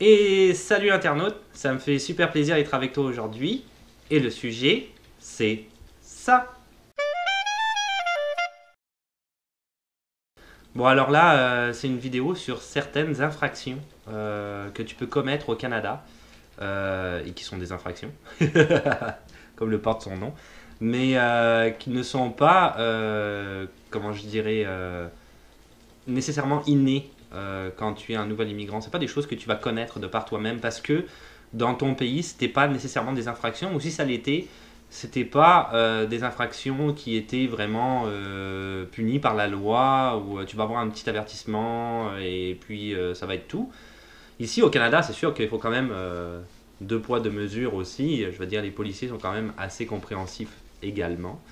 Et salut internaute, ça me fait super plaisir d'être avec toi aujourd'hui. Et le sujet, c'est ça. Bon alors là, c'est une vidéo sur certaines infractions que tu peux commettre au Canada, et qui sont des infractions, comme le porte son nom, mais qui ne sont pas, comment je dirais, nécessairement innées quand tu es un nouvel immigrant. C'est pas des choses que tu vas connaître de par toi-même parce que dans ton pays, c'était pas nécessairement des infractions, ou si ça l'était, c'était pas des infractions qui étaient vraiment punies par la loi, où tu vas avoir un petit avertissement et puis ça va être tout. Ici au Canada, c'est sûr qu'il faut quand même deux poids, deux mesures aussi. Je veux dire, les policiers sont quand même assez compréhensifs également.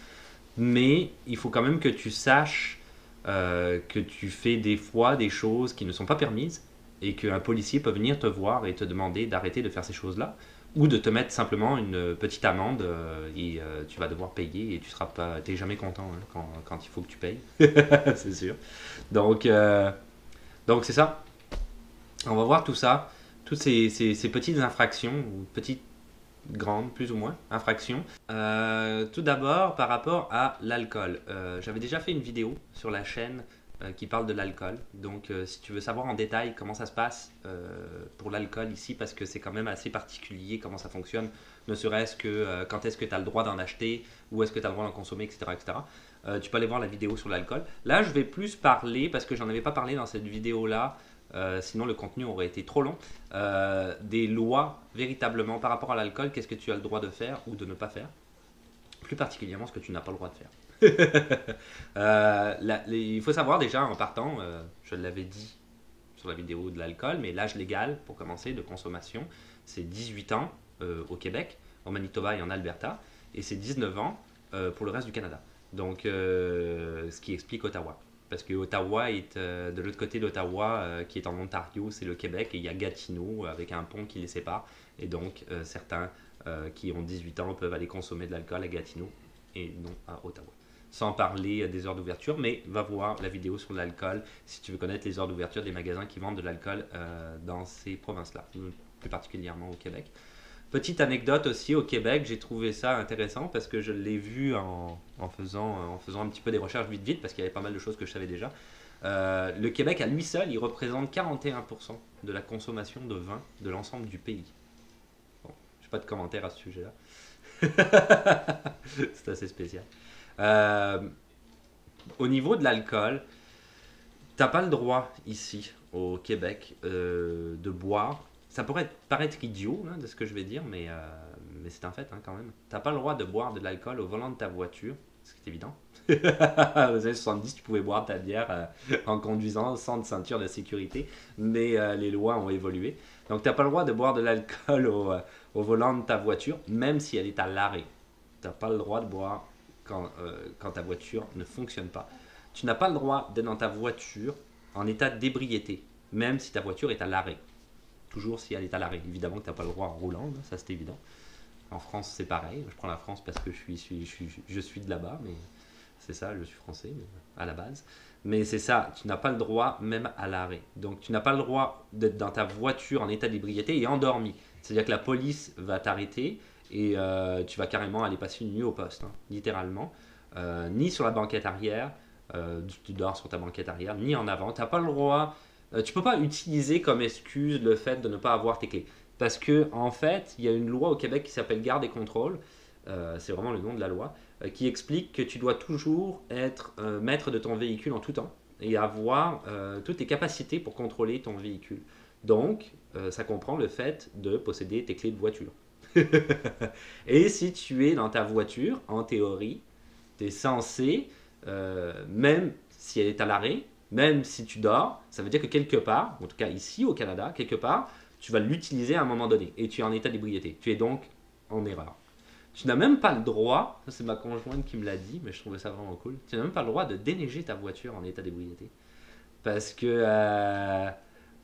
Mais il faut quand même que tu saches que tu fais des fois des choses qui ne sont pas permises et qu'un policier peut venir te voir et te demander d'arrêter de faire ces choses-là ou de te mettre simplement une petite amende et tu vas devoir payer et tu seras pas, t'es jamais content hein, quand il faut que tu payes, c'est sûr. Donc, euh, donc c'est ça. On va voir tout ça, toutes ces petites infractions ou petites grande, plus ou moins, infraction. Tout d'abord, par rapport à l'alcool. J'avais déjà fait une vidéo sur la chaîne qui parle de l'alcool. Donc, si tu veux savoir en détail comment ça se passe pour l'alcool ici, parce que c'est quand même assez particulier comment ça fonctionne, ne serait-ce que quand est-ce que tu as le droit d'en acheter, où est-ce que tu as le droit d'en consommer, etc. etc. Tu peux aller voir la vidéo sur l'alcool. Là, je vais plus parler, parce que j'en avais pas parlé dans cette vidéo-là, sinon le contenu aurait été trop long, des lois véritablement par rapport à l'alcool, qu'est-ce que tu as le droit de faire ou de ne pas faire, plus particulièrement ce que tu n'as pas le droit de faire. Il faut savoir déjà en partant, je l'avais dit sur la vidéo de l'alcool, mais l'âge légal pour commencer de consommation, c'est 18 ans au Québec, en Manitoba et en Alberta, et c'est 19 ans pour le reste du Canada. Donc, ce qui explique Ottawa. Parce que Ottawa est de l'autre côté d'Ottawa, qui est en Ontario, c'est le Québec, et il y a Gatineau avec un pont qui les sépare. Et donc, certains qui ont 18 ans peuvent aller consommer de l'alcool à Gatineau et non à Ottawa. Sans parler des heures d'ouverture, mais va voir la vidéo sur l'alcool si tu veux connaître les heures d'ouverture des magasins qui vendent de l'alcool dans ces provinces-là, plus particulièrement au Québec. Petite anecdote aussi, au Québec, j'ai trouvé ça intéressant parce que je l'ai vu en faisant un petit peu des recherches vite vite, parce qu'il y avait pas mal de choses que je savais déjà. Le Québec, à lui seul, il représente 41% de la consommation de vin de l'ensemble du pays. Bon, je n'ai pas de commentaire à ce sujet-là. C'est assez spécial. Euh, Au niveau de l'alcool, t'as pas le droit ici, au Québec, de boire. Ça pourrait paraître idiot hein, de ce que je vais dire, mais c'est un fait hein, quand même. T'as pas le droit de boire de l'alcool au volant de ta voiture, ce qui est évident. Aux années 70, tu pouvais boire ta bière en conduisant sans de ceinture de sécurité, mais les lois ont évolué. Donc t'as pas le droit de boire de l'alcool au volant de ta voiture, même si elle est à l'arrêt. T'as pas le droit de boire quand ta voiture ne fonctionne pas. Tu n'as pas le droit d'être dans ta voiture en état d'ébriété, même si ta voiture est à l'arrêt. Toujours si elle est à l'arrêt. Évidemment que tu n'as pas le droit en roulant, ça c'est évident. En France c'est pareil. Je prends la France parce que je suis de là-bas, mais c'est ça, je suis français à la base. Mais c'est ça, tu n'as pas le droit même à l'arrêt. Donc tu n'as pas le droit d'être dans ta voiture en état d'ébriété et endormi. C'est-à-dire que la police va t'arrêter et tu vas carrément aller passer une nuit au poste, hein, littéralement. Ni sur la banquette arrière, tu dors sur ta banquette arrière, ni en avant. T'as pas le droit. Tu peux pas utiliser comme excuse le fait de ne pas avoir tes clés. Parce que en fait, il y a une loi au Québec qui s'appelle garde et contrôle. C'est vraiment le nom de la loi, qui explique que tu dois toujours être maître de ton véhicule en tout temps et avoir toutes les capacités pour contrôler ton véhicule. Donc, ça comprend le fait de posséder tes clés de voiture. Et si tu es dans ta voiture, en théorie, tu es censé, même si elle est à l'arrêt, même si tu dors, ça veut dire que quelque part, en tout cas ici au Canada, quelque part, tu vas l'utiliser à un moment donné et tu es en état d'ébriété. Tu es donc en erreur. Tu n'as même pas le droit, ça c'est ma conjointe qui me l'a dit, mais je trouvais ça vraiment cool, tu n'as même pas le droit de déneiger ta voiture en état d'ébriété. Parce que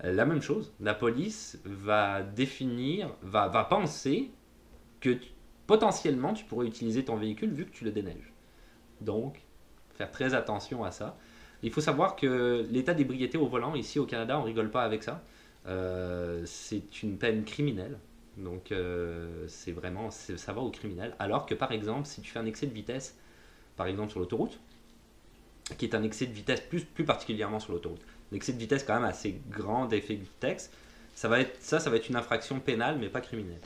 la même chose, la police va définir, va penser que potentiellement tu pourrais utiliser ton véhicule vu que tu le déneiges. Donc, faire très attention à ça. Il faut savoir que l'état d'ébriété au volant, ici au Canada, on rigole pas avec ça. c'est une peine criminelle. Donc ça va au criminel. Alors que par exemple, si tu fais un excès de vitesse, par exemple sur l'autoroute, qui est un excès de vitesse plus particulièrement sur l'autoroute, un excès de vitesse quand même assez grand d'effet de texte, ça va être une infraction pénale mais pas criminelle.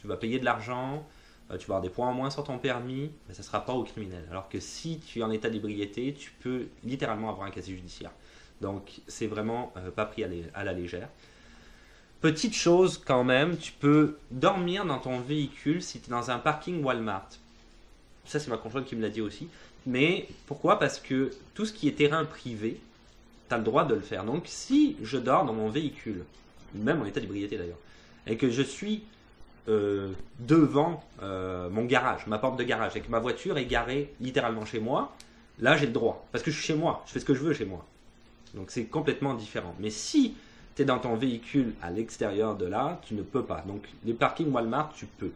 Tu vas payer de l'argent, tu vas avoir des points en moins sur ton permis, mais ça ne sera pas au criminel. Alors que si tu es en état d'ébriété, tu peux littéralement avoir un casier judiciaire. Donc c'est vraiment pas pris à la légère. Petite chose quand même, tu peux dormir dans ton véhicule si tu es dans un parking Walmart. Ça c'est ma conjointe qui me l'a dit aussi. Mais pourquoi? Parce que tout ce qui est terrain privé, tu as le droit de le faire. Donc si je dors dans mon véhicule, même en état d'ébriété d'ailleurs, et que je suis devant mon garage, ma porte de garage, et que ma voiture est garée littéralement chez moi, là j'ai le droit. Parce que je suis chez moi, je fais ce que je veux chez moi. Donc c'est complètement différent. Mais si tu es dans ton véhicule à l'extérieur de là, tu ne peux pas. Donc les parkings Walmart, tu peux.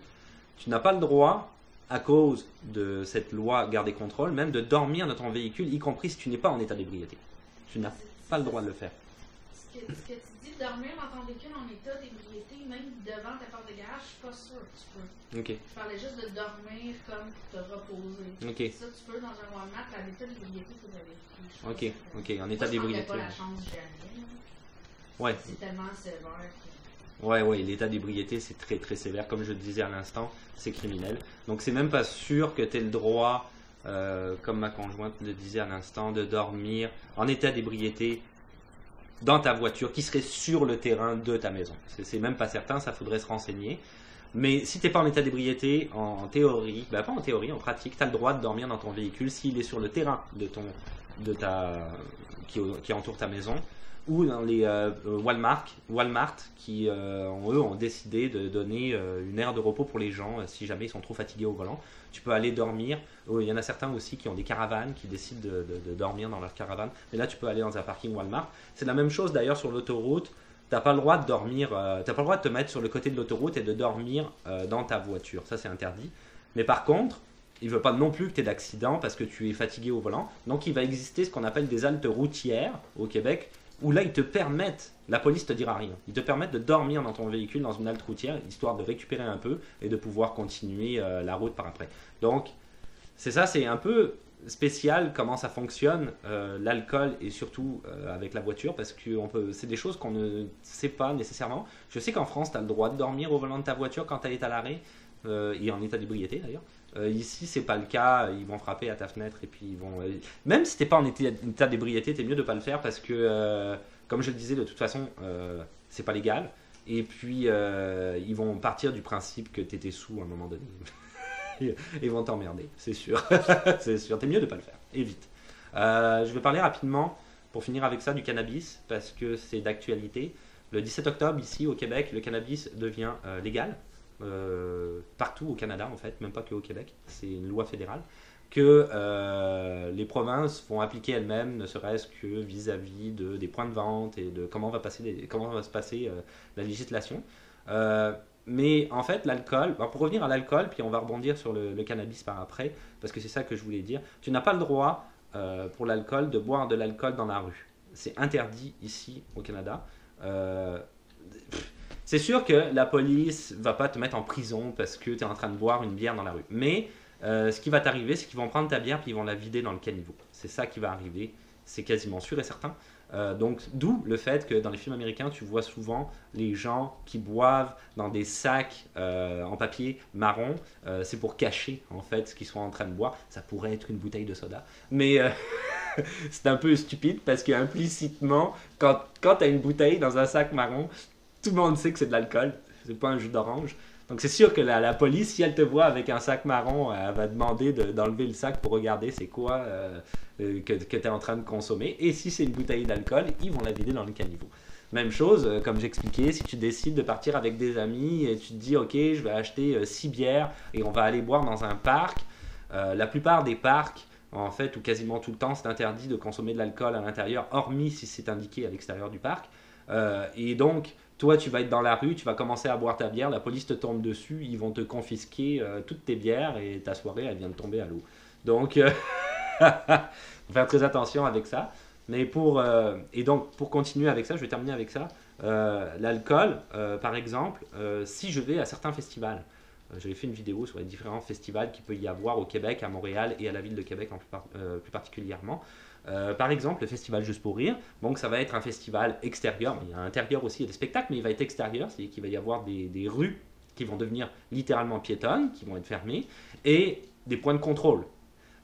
Tu n'as pas le droit, à cause de cette loi garde et contrôle, même de dormir dans ton véhicule, y compris si tu n'es pas en état d'ébriété. Tu n'as pas le droit de le faire. Ce que tu dis, dormir dans ton véhicule en état d'ébriété, même devant ta porte de garage, je suis pas sûre que tu peux. Ok. Je parlais juste de dormir comme pour te reposer. Ok. Ça, tu peux dans un Walmart, à l'état d'ébriété, il faut vérifier. Ok, ok, en état Moi, je d'ébriété. prendrais pas la chance jamais. Ouais. C'est tellement sévère que... Ouais, l'état d'ébriété, c'est très très sévère. Comme je le disais à l'instant, c'est criminel. Donc c'est même pas sûr que tu aies le droit, comme ma conjointe le disait à l'instant, de dormir en état d'ébriété dans ta voiture qui serait sur le terrain de ta maison. C'est même pas certain, ça faudrait se renseigner. Mais si tu n'es pas en état d'ébriété, en théorie, pas en théorie, en pratique, tu as le droit de dormir dans ton véhicule s'il est sur le terrain qui entoure ta maison, ou dans les Walmart qui ont décidé de donner une aire de repos pour les gens si jamais ils sont trop fatigués au volant. Tu peux aller dormir. Il y en a certains aussi qui ont des caravanes, qui décident de dormir dans leur caravane. Mais là, tu peux aller dans un parking Walmart. C'est la même chose d'ailleurs sur l'autoroute. T'as pas le droit de dormir, t'as pas le droit de te mettre sur le côté de l'autoroute et de dormir dans ta voiture. Ça, c'est interdit. Mais par contre, il ne veut pas non plus que tu aies d'accident parce que tu es fatigué au volant. Donc, il va exister ce qu'on appelle des haltes routières au Québec, où là, ils te permettent, la police te dira rien, ils te permettent de dormir dans ton véhicule dans une halte routière, histoire de récupérer un peu et de pouvoir continuer la route par après. Donc, c'est ça, c'est un peu spécial comment ça fonctionne, l'alcool et surtout avec la voiture, parce que c'est des choses qu'on ne sait pas nécessairement. Je sais qu'en France, tu as le droit de dormir au volant de ta voiture quand elle est à l'arrêt, et en état d'ébriété d'ailleurs. Ici, c'est pas le cas, ils vont frapper à ta fenêtre et puis ils vont. Même si t'es pas en état d'ébriété, t'es mieux de pas le faire parce que, comme je le disais, de toute façon, c'est pas légal. Et puis, ils vont partir du principe que t'étais sous à un moment donné. Ils vont t'emmerder, c'est sûr. C'est sûr, t'es mieux de pas le faire. Et vite. Je vais parler rapidement, pour finir avec ça, du cannabis parce que c'est d'actualité. Le 17 octobre, ici au Québec, le cannabis devient légal. Partout au Canada en fait, même pas que au Québec, c'est une loi fédérale que les provinces vont appliquer elles-mêmes, ne serait-ce que vis-à-vis des points de vente et de comment va se passer la législation. Mais en fait, l'alcool, pour revenir à l'alcool, puis on va rebondir sur le cannabis par après, parce que c'est ça que je voulais dire, tu n'as pas le droit pour l'alcool de boire de l'alcool dans la rue. C'est interdit ici au Canada. C'est sûr que la police va pas te mettre en prison parce que tu es en train de boire une bière dans la rue. Mais ce qui va t'arriver, c'est qu'ils vont prendre ta bière puis ils vont la vider dans le caniveau. C'est ça qui va arriver. C'est quasiment sûr et certain. Donc, d'où le fait que dans les films américains, tu vois souvent les gens qui boivent dans des sacs en papier marron. C'est pour cacher en fait ce qu'ils sont en train de boire. Ça pourrait être une bouteille de soda. Mais c'est un peu stupide parce qu'implicitement, quand tu as une bouteille dans un sac marron, tout le monde sait que c'est de l'alcool, c'est pas un jus d'orange. Donc c'est sûr que la police, si elle te voit avec un sac marron, elle va demander d'enlever le sac pour regarder c'est quoi que tu es en train de consommer. Et si c'est une bouteille d'alcool, ils vont la vider dans le caniveau. Même chose, comme j'expliquais, si tu décides de partir avec des amis et tu te dis ok, je vais acheter 6 bières et on va aller boire dans un parc, la plupart des parcs, en fait, ou quasiment tout le temps, c'est interdit de consommer de l'alcool à l'intérieur, hormis si c'est indiqué à l'extérieur du parc. Et donc, toi, tu vas être dans la rue, tu vas commencer à boire ta bière, la police te tombe dessus, ils vont te confisquer toutes tes bières et ta soirée, elle vient de tomber à l'eau. Donc, faut faire très attention avec ça. Mais et donc, pour continuer avec ça, je vais terminer avec ça. L'alcool, par exemple, si je vais à certains festivals, j'avais fait une vidéo sur les différents festivals qu'il peut y avoir au Québec, à Montréal et à la ville de Québec plus particulièrement. Par exemple, le festival Juste pour Rire, donc ça va être un festival extérieur, il y a un intérieur aussi, il y a des spectacles, mais il va être extérieur, c'est-à-dire qu'il va y avoir des rues qui vont devenir littéralement piétonnes, qui vont être fermées, et des points de contrôle.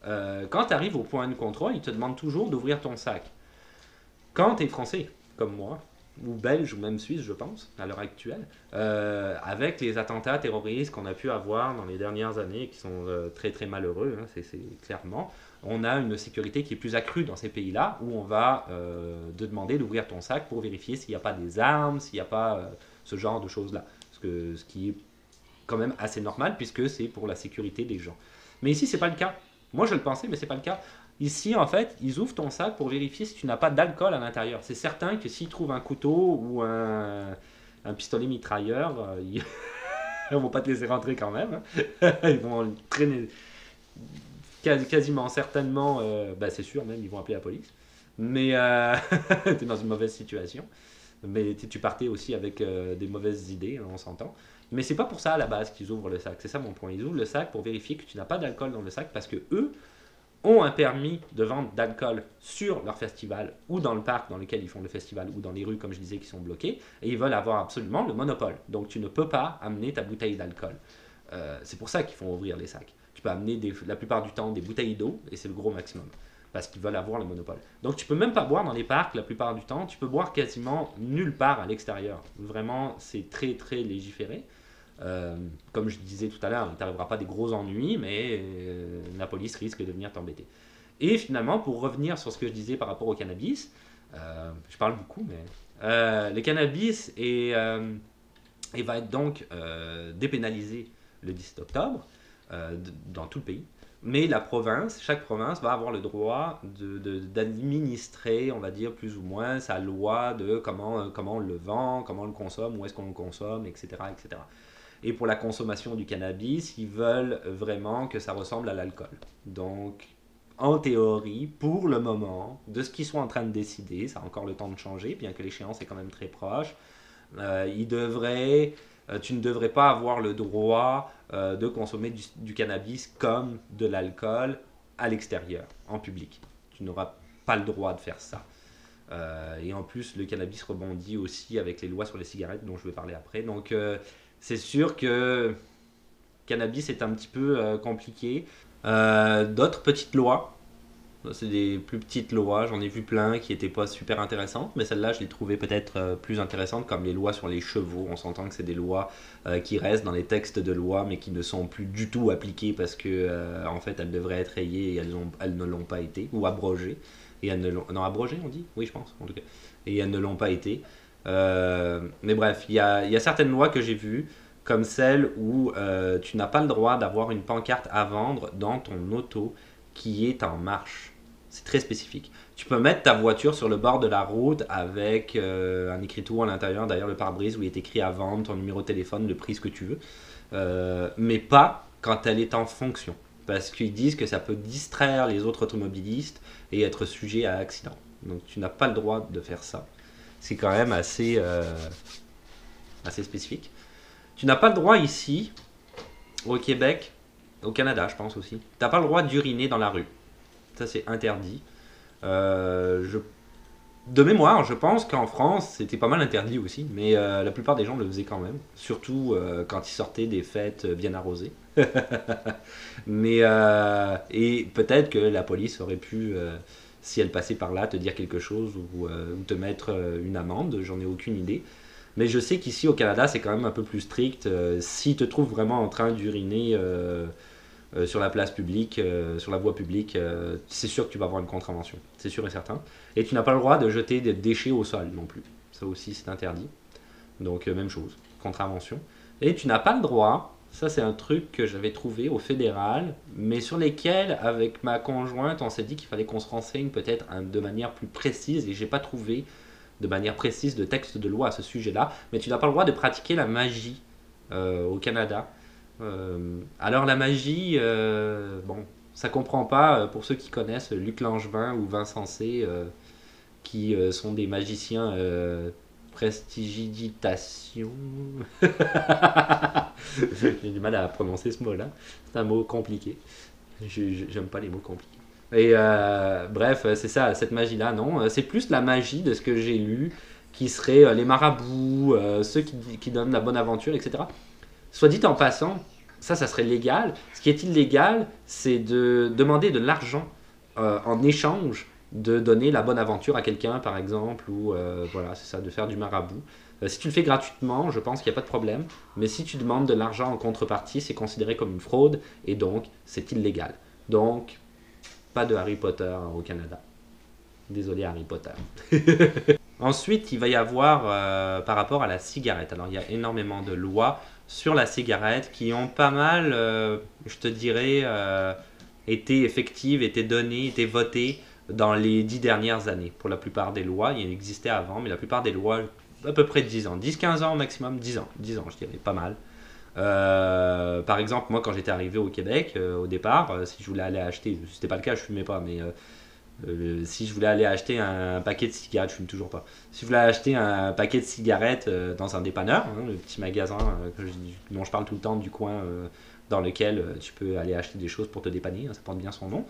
Quand tu arrives au point de contrôle, ils te demandent toujours d'ouvrir ton sac. Quand tu es français, comme moi, ou belge, ou même suisse, je pense, à l'heure actuelle, avec les attentats terroristes qu'on a pu avoir dans les dernières années, qui sont très très malheureux, hein, c'est clairement, on a une sécurité qui est plus accrue dans ces pays-là, où on va te demander d'ouvrir ton sac pour vérifier s'il n'y a pas des armes, s'il n'y a pas ce genre de choses-là. Ce qui est quand même assez normal, puisque c'est pour la sécurité des gens. Mais ici, c'est pas le cas. Moi, je le pensais, mais c'est pas le cas. Ici, en fait, ils ouvrent ton sac pour vérifier si tu n'as pas d'alcool à l'intérieur. C'est certain que s'ils trouvent un couteau ou un pistolet mitrailleur, ils ne vont pas te laisser rentrer quand même. Ils vont le traîner quasiment, certainement, bah c'est sûr même, ils vont appeler la police. Mais tu es dans une mauvaise situation. Mais tu partais aussi avec des mauvaises idées, hein, on s'entend. Mais c'est pas pour ça à la base qu'ils ouvrent le sac. C'est ça mon point. Ils ouvrent le sac pour vérifier que tu n'as pas d'alcool dans le sac parce que eux ont un permis de vente d'alcool sur leur festival ou dans le parc dans lequel ils font le festival ou dans les rues, comme je disais, qui sont bloquées, et ils veulent avoir absolument le monopole. Donc tu ne peux pas amener ta bouteille d'alcool. C'est pour ça qu'ils font ouvrir les sacs. Tu peux amener la plupart du temps des bouteilles d'eau, et c'est le gros maximum, parce qu'ils veulent avoir le monopole. Donc tu peux même pas boire dans les parcs la plupart du temps, tu peux boire quasiment nulle part à l'extérieur. Vraiment, c'est très très légiféré. Comme je disais tout à l'heure, il ne t'arrivera pas des gros ennuis, mais la police risque de venir t'embêter. Et finalement, pour revenir sur ce que je disais par rapport au cannabis, je parle beaucoup, mais le cannabis va être donc dépénalisé le 17 octobre dans tout le pays. Mais chaque province va avoir le droit d'administrer, on va dire plus ou moins, sa loi de comment on le vend, comment on le consomme, où est-ce qu'on le consomme, etc., etc. Et pour la consommation du cannabis, ils veulent vraiment que ça ressemble à l'alcool. Donc, en théorie, pour le moment, de ce qu'ils sont en train de décider, ça a encore le temps de changer, bien que l'échéance est quand même très proche, tu ne devrais pas avoir le droit de consommer du cannabis comme de l'alcool à l'extérieur, en public. Tu n'auras pas le droit de faire ça. Et en plus, le cannabis rebondit aussi avec les lois sur les cigarettes, dont je vais parler après. Donc, c'est sûr que cannabis est un petit peu compliqué. D'autres petites lois, c'est des plus petites lois, j'en ai vu plein qui n'étaient pas super intéressantes, mais celle-là je l'ai trouvée peut-être plus intéressante, comme les lois sur les chevaux. On s'entend que c'est des lois qui restent dans les textes de loi, mais qui ne sont plus du tout appliquées parce que en fait elles devraient être rayées et elles ne l'ont pas été, ou abrogées. Et elles ne l'ont... Non, abrogées on dit. Oui, je pense, en tout cas. Et elles ne l'ont pas été. Mais bref, il y a certaines lois que j'ai vues, comme celle où tu n'as pas le droit d'avoir une pancarte à vendre dans ton auto qui est en marche. C'est très spécifique. Tu peux mettre ta voiture sur le bord de la route avec un écriteau à l'intérieur, derrière le pare-brise, où il est écrit à vendre, ton numéro de téléphone, le prix, ce que tu veux. Mais pas quand elle est en fonction. Parce qu'ils disent que ça peut distraire les autres automobilistes et être sujet à accident. Donc tu n'as pas le droit de faire ça. C'est quand même assez spécifique. Tu n'as pas le droit ici, au Québec, au Canada je pense aussi, tu n'as pas le droit d'uriner dans la rue. Ça c'est interdit. De mémoire, je pense qu'en France c'était pas mal interdit aussi, mais la plupart des gens le faisaient quand même, surtout quand ils sortaient des fêtes bien arrosées. Mais et peut-être que la police aurait pu, si elle passait par là, te dire quelque chose ou te mettre une amende, j'en ai aucune idée. Mais je sais qu'ici au Canada c'est quand même un peu plus strict. Si te trouves vraiment en train d'uriner sur la place publique, sur la voie publique, c'est sûr que tu vas avoir une contravention, c'est sûr et certain. Et tu n'as pas le droit de jeter des déchets au sol non plus. Ça aussi c'est interdit. Donc même chose, contravention. Et tu n'as pas le droit, ça c'est un truc que j'avais trouvé au fédéral, mais sur lesquels avec ma conjointe on s'est dit qu'il fallait qu'on se renseigne peut-être de manière plus précise, et j'ai pas trouvé de manière précise de texte de loi à ce sujet-là, mais tu n'as pas le droit de pratiquer la magie au Canada. Alors la magie, bon, ça comprend pas, pour ceux qui connaissent Luc Langevin ou Vincent C, qui sont des magiciens Prestigitation. J'ai du mal à prononcer ce mot-là. C'est un mot compliqué. J'aime pas les mots compliqués. Et bref, c'est ça, cette magie-là, non. C'est plus la magie de ce que j'ai lu, qui serait les marabouts, ceux qui donnent la bonne aventure, etc. Soit dit en passant, ça serait légal. Ce qui est illégal, c'est de demander de l'argent en échange de donner la bonne aventure à quelqu'un, par exemple, ou voilà, c'est ça, de faire du marabout. Si tu le fais gratuitement, je pense qu'il n'y a pas de problème. Mais si tu demandes de l'argent en contrepartie, c'est considéré comme une fraude et donc c'est illégal. Donc, pas de Harry Potter au Canada. Désolé Harry Potter. Ensuite, il va y avoir par rapport à la cigarette. Alors, il y a énormément de lois sur la cigarette qui ont pas mal, je te dirais, été effectives, été données, été votées dans les 10 dernières années. Pour la plupart des lois, il existait avant, mais la plupart des lois, à peu près 10 ans. 10-15 ans au maximum, 10 ans. 10 ans, je dirais, pas mal. Par exemple, moi, quand j'étais arrivé au Québec, au départ, si je voulais aller acheter, c'était pas le cas, je fumais pas, mais si je voulais aller acheter un paquet de cigarettes, je fume toujours pas. Si je voulais acheter un paquet de cigarettes dans un dépanneur, hein, le petit magasin dont je parle tout le temps du coin dans lequel tu peux aller acheter des choses pour te dépanner, hein, ça porte bien son nom.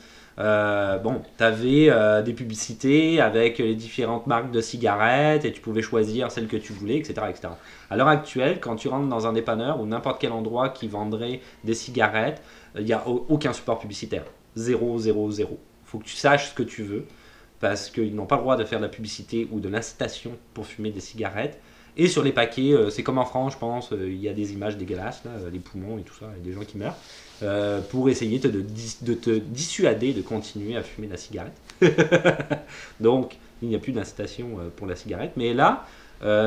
Bon, tu avais des publicités avec les différentes marques de cigarettes et tu pouvais choisir celle que tu voulais, etc., etc. À l'heure actuelle, quand tu rentres dans un dépanneur ou n'importe quel endroit qui vendrait des cigarettes, il n'y a aucun support publicitaire. 0, 0, 0. Il faut que tu saches ce que tu veux parce qu'ils n'ont pas le droit de faire de la publicité ou de l'incitation pour fumer des cigarettes. Et sur les paquets, c'est comme en France, je pense, il y a des images dégueulasses, là, les poumons et tout ça, et des gens qui meurent, pour essayer de te dissuader de continuer à fumer la cigarette. Donc, il n'y a plus d'incitation pour la cigarette. Mais là,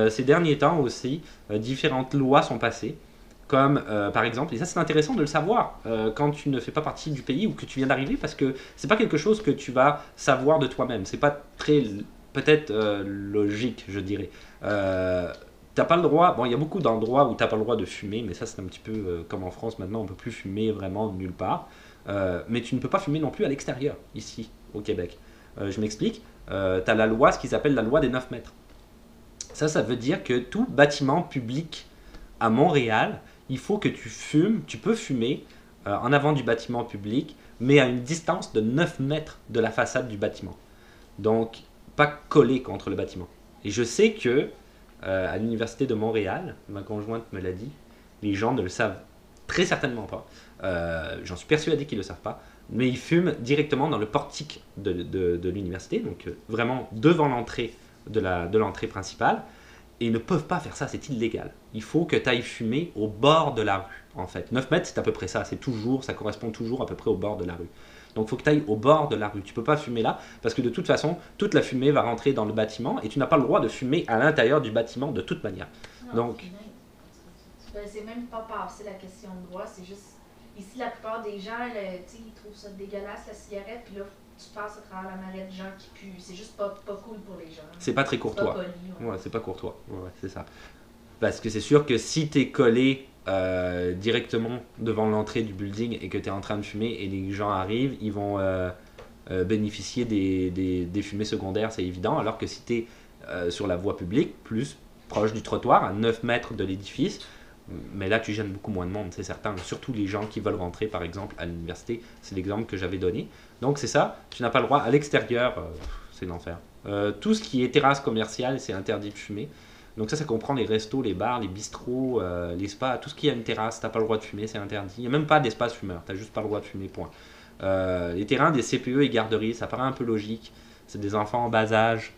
ces derniers temps aussi, différentes lois sont passées. Comme par exemple, et ça c'est intéressant de le savoir quand tu ne fais pas partie du pays ou que tu viens d'arriver, parce que c'est pas quelque chose que tu vas savoir de toi-même. C'est pas très peut-être logique, je dirais. T'as pas le droit. Bon, il y a beaucoup d'endroits où t'as pas le droit de fumer, mais ça c'est un petit peu comme en France maintenant, on peut plus fumer vraiment nulle part. Mais tu ne peux pas fumer non plus à l'extérieur, ici, au Québec. Je m'explique. T'as la loi, ce qu'ils appellent la loi des 9 mètres. Ça veut dire que tout bâtiment public à Montréal, il faut que tu peux fumer en avant du bâtiment public, mais à une distance de 9 mètres de la façade du bâtiment. Donc, pas collé contre le bâtiment. Et je sais que à l'université de Montréal, ma conjointe me l'a dit, les gens ne le savent très certainement pas. J'en suis persuadé qu'ils ne le savent pas, mais ils fument directement dans le portique de l'université, donc vraiment devant l'entrée de l'entrée principale. Et ils ne peuvent pas faire ça, c'est illégal. Il faut que tu ailles fumer au bord de la rue, en fait. 9 mètres, c'est à peu près ça. Ça correspond toujours à peu près au bord de la rue. Donc il faut que tu ailles au bord de la rue. Tu ne peux pas fumer là, parce que de toute façon, toute la fumée va rentrer dans le bâtiment, et tu n'as pas le droit de fumer à l'intérieur du bâtiment de toute manière. Non, Donc, c'est même pas passer la question de droit, c'est juste... Ici, la plupart des gens, ils trouvent ça dégueulasse, la cigarette, puis là, tu passes à travers la marée de gens qui puent. C'est juste pas cool pour les gens. C'est pas très courtois. C'est pas poli, ouais, c'est pas courtois. Ouais, c'est ça. Parce que c'est sûr que si tu es collé directement devant l'entrée du building et que tu es en train de fumer et les gens arrivent, ils vont bénéficier des fumées secondaires, c'est évident. Alors que si tu es sur la voie publique, plus proche du trottoir, à 9 mètres de l'édifice, mais là tu gênes beaucoup moins de monde, c'est certain. Surtout les gens qui veulent rentrer, par exemple, à l'université. C'est l'exemple que j'avais donné. Donc c'est ça, tu n'as pas le droit. À l'extérieur, c'est l'enfer. Tout ce qui est terrasse commerciale, c'est interdit de fumer. Donc ça comprend les restos, les bars, les bistrots, les spas, tout ce qui a une terrasse, tu n'as pas le droit de fumer, c'est interdit. Il n'y a même pas d'espace fumeur, tu n'as juste pas le droit de fumer, point. Les terrains des CPE et garderies, ça paraît un peu logique. C'est des enfants en bas âge,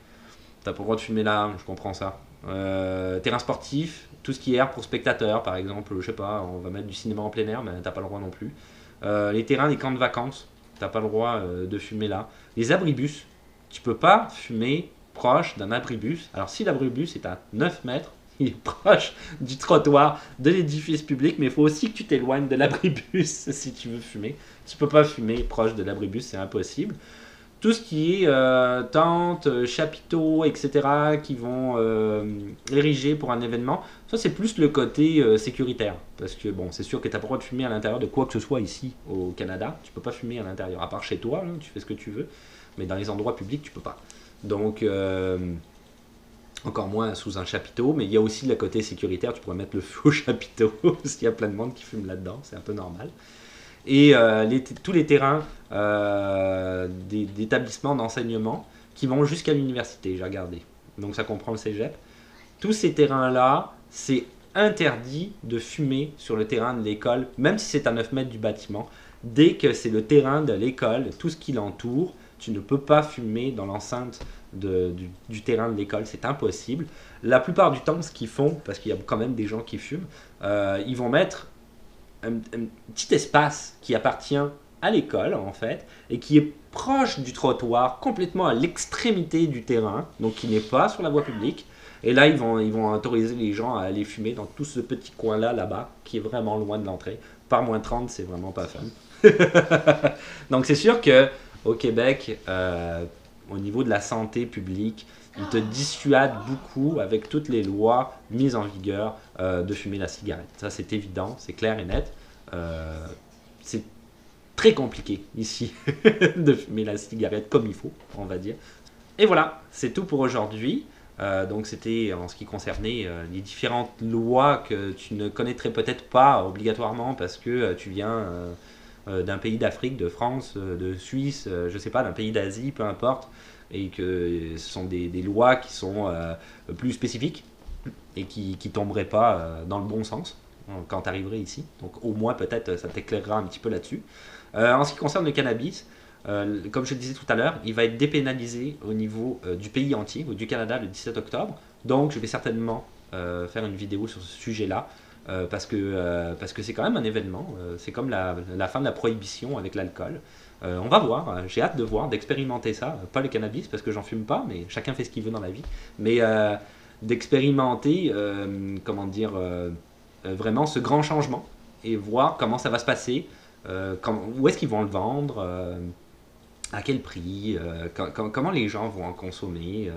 tu n'as pas le droit de fumer là, je comprends ça. Terrain sportif, tout ce qui est air pour spectateurs, par exemple, je sais pas, on va mettre du cinéma en plein air, mais t'as pas le droit non plus. Les terrains, les camps de vacances, t'as pas le droit de fumer là. Les abribus, tu peux pas fumer proche d'un abribus. Alors si l'abribus est à 9 mètres, il est proche du trottoir de l'édifice public, mais il faut aussi que tu t'éloignes de l'abribus si tu veux fumer. Tu peux pas fumer proche de l'abribus, c'est impossible. Tout ce qui est tentes, chapiteaux, etc., qui vont ériger pour un événement, ça c'est plus le côté sécuritaire. Parce que bon, c'est sûr que tu n'as pas le droit de fumer à l'intérieur de quoi que ce soit ici au Canada. Tu peux pas fumer à l'intérieur, à part chez toi, là, tu fais ce que tu veux. Mais dans les endroits publics, tu peux pas. Donc Encore moins sous un chapiteau, mais il y a aussi le côté sécuritaire, tu pourrais mettre le feu au chapiteau, parce qu'il y a plein de monde qui fume là-dedans, c'est un peu normal. Et tous les terrains d'établissements d'enseignement qui vont jusqu'à l'université, j'ai regardé. Donc ça comprend le cégep. Tous ces terrains-là, c'est interdit de fumer sur le terrain de l'école, même si c'est à 9 mètres du bâtiment. Dès que c'est le terrain de l'école, tout ce qui l'entoure, tu ne peux pas fumer dans l'enceinte du terrain de l'école, c'est impossible. La plupart du temps, ce qu'ils font, parce qu'il y a quand même des gens qui fument, ils vont mettre un petit espace qui appartient à l'école, en fait, et qui est proche du trottoir, complètement à l'extrémité du terrain, donc qui n'est pas sur la voie publique. Et là, ils vont autoriser les gens à aller fumer dans tout ce petit coin-là, là-bas, qui est vraiment loin de l'entrée. Par moins 30, c'est vraiment pas fun. Donc c'est sûr que au Québec, au niveau de la santé publique, ils te dissuadent beaucoup avec toutes les lois mises en vigueur de fumer la cigarette. Ça, c'est évident, c'est clair et net. C'est très compliqué ici de fumer la cigarette comme il faut, on va dire. Et voilà, c'est tout pour aujourd'hui. Donc c'était en ce qui concernait les différentes lois que tu ne connaîtrais peut-être pas obligatoirement parce que tu viens d'un pays d'Afrique, de France, de Suisse, je sais pas, d'un pays d'Asie, peu importe, et que ce sont des lois qui sont plus spécifiques et qui tomberaient pas dans le bon sens quand tu arriverais ici. Donc au moins peut-être ça t'éclairera un petit peu là-dessus. En ce qui concerne le cannabis, comme je le disais tout à l'heure, il va être dépénalisé au niveau du pays entier, du Canada, le 17 octobre. Donc je vais certainement faire une vidéo sur ce sujet-là, parce que c'est quand même un événement. C'est comme la fin de la prohibition avec l'alcool. On va voir, j'ai hâte de voir, d'expérimenter ça. Pas le cannabis, parce que j'en fume pas, mais chacun fait ce qu'il veut dans la vie. Mais d'expérimenter, comment dire, vraiment ce grand changement, et voir comment ça va se passer, où est-ce qu'ils vont le vendre, à quel prix, comment les gens vont en consommer,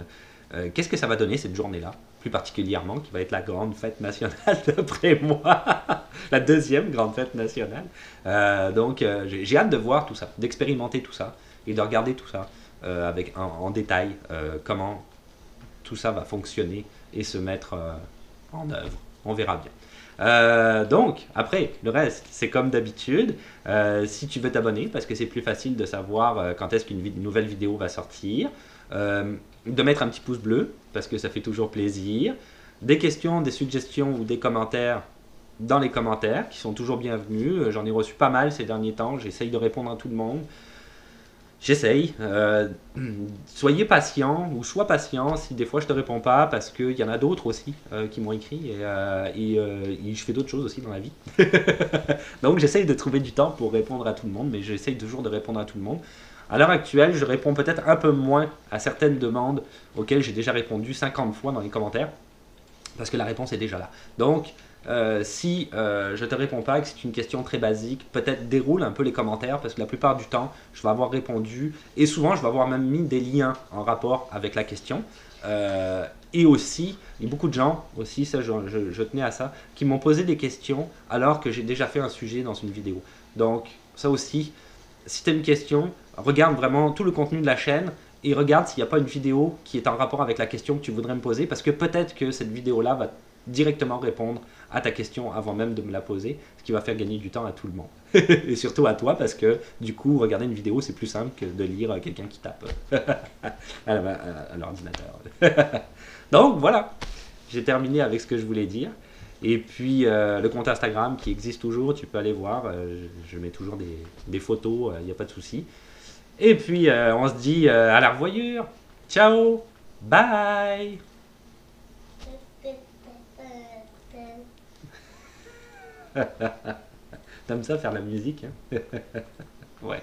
qu'est-ce que ça va donner cette journée-là, plus particulièrement, qui va être la grande fête nationale d'après moi, la deuxième grande fête nationale. Donc j'ai hâte de voir tout ça, d'expérimenter tout ça, et de regarder tout ça en détail, comment tout ça va fonctionner et se mettre en œuvre. On verra bien. Donc, après, le reste, c'est comme d'habitude. Si tu veux t'abonner, parce que c'est plus facile de savoir quand est-ce qu'une nouvelle vidéo va sortir, de mettre un petit pouce bleu, parce que ça fait toujours plaisir. Des questions, des suggestions ou des commentaires dans les commentaires, qui sont toujours bienvenus. J'en ai reçu pas mal ces derniers temps, j'essaye de répondre à tout le monde. J'essaye. Soyez patient, ou sois patient si des fois je te réponds pas, parce qu'il y en a d'autres aussi qui m'ont écrit, et je fais d'autres choses aussi dans la vie. Donc j'essaye de trouver du temps pour répondre à tout le monde, mais j'essaye toujours de répondre à tout le monde. À l'heure actuelle, je réponds peut-être un peu moins à certaines demandes auxquelles j'ai déjà répondu 50 fois dans les commentaires, parce que la réponse est déjà là. Donc, si je ne te réponds pas et que c'est une question très basique, peut-être déroule un peu les commentaires, parce que la plupart du temps, je vais avoir répondu, et souvent, je vais avoir même mis des liens en rapport avec la question. Et aussi, il y a beaucoup de gens, aussi, ça, je tenais à ça, qui m'ont posé des questions alors que j'ai déjà fait un sujet dans une vidéo. Donc, ça aussi, si tu as une question, regarde vraiment tout le contenu de la chaîne, et regarde s'il n'y a pas une vidéo qui est en rapport avec la question que tu voudrais me poser, parce que peut-être que cette vidéo-là va directement répondre à ta question avant même de me la poser, ce qui va faire gagner du temps à tout le monde. Et surtout à toi, parce que du coup, regarder une vidéo, c'est plus simple que de lire quelqu'un qui tape à l'ordinateur. Donc voilà, j'ai terminé avec ce que je voulais dire. Et puis le compte Instagram qui existe toujours, tu peux aller voir, je mets toujours des photos, il n'y a pas de souci. Et puis on se dit à la revoyure. Ciao, bye. T'aimes ça faire la musique, hein? Ouais.